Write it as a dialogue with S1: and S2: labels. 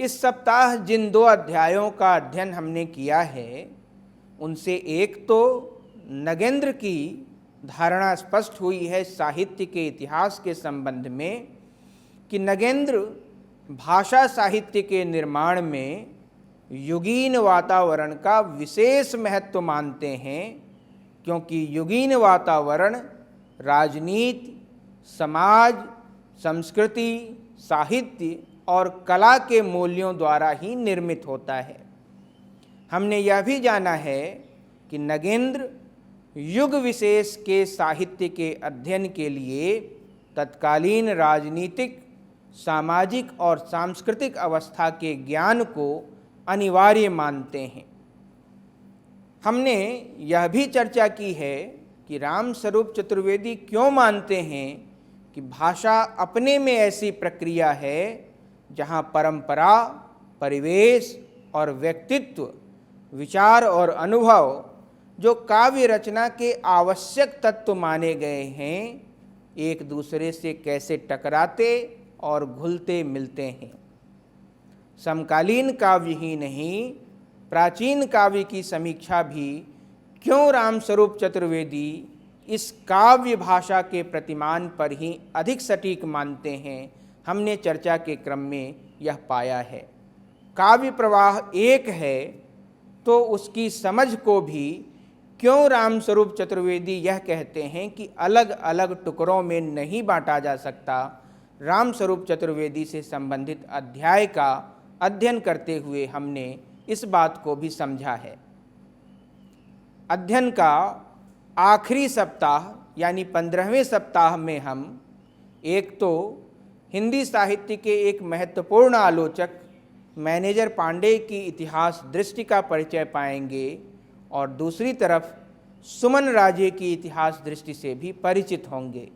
S1: इस सप्ताह जिन 2 अध्यायों का अध्ययन हमने किया है, उनसे एक तो नगेंद्र की धारणा स्पष्ट हुई है साहित्य के इतिहास के संबंध में कि नगेंद्र भाषा साहित्य के निर्माण में युगीन वातावरण का विशेष महत्व मानते हैं, क्योंकि युगीन वातावरण राजनीति, समाज, संस्कृति, साहित्य और कला के मूल्यों द्वारा ही निर्मित होता है। हमने यह भी जाना है कि नगेंद्र युग विशेष के साहित्य के अध्ययन के लिए तत्कालीन राजनीतिक, सामाजिक और सांस्कृतिक अवस्था के ज्ञान को अनिवार्य मानते हैं। हमने यह भी चर्चा की है कि रामस्वरूप चतुर्वेदी क्यों मानते हैं कि भाषा अपने में ऐसी प्रक्रिया है जहाँ परंपरा, परिवेश और व्यक्तित्व, विचार और अनुभव जो काव्य रचना के आवश्यक तत्व माने गए हैं, एक दूसरे से कैसे टकराते और घुलते मिलते हैं। समकालीन काव्य ही नहीं, प्राचीन काव्य की समीक्षा भी क्यों रामस्वरूप चतुर्वेदी इस काव्य भाषा के प्रतिमान पर ही अधिक सटीक मानते हैं, हमने चर्चा के क्रम में यह पाया है। काव्य प्रवाह एक है तो उसकी समझ को भी क्यों रामस्वरूप चतुर्वेदी यह कहते हैं कि अलग अलग टुकड़ों में नहीं बांटा जा सकता। रामस्वरूप चतुर्वेदी से संबंधित अध्याय का अध्ययन करते हुए हमने इस बात को भी समझा है। अध्ययन का आखिरी सप्ताह यानी 15वें सप्ताह में हम एक तो हिंदी साहित्य के एक महत्वपूर्ण आलोचक मैनेजर पांडे की इतिहास दृष्टि का परिचय पाएंगे और दूसरी तरफ सुमन राजे की इतिहास दृष्टि से भी परिचित होंगे।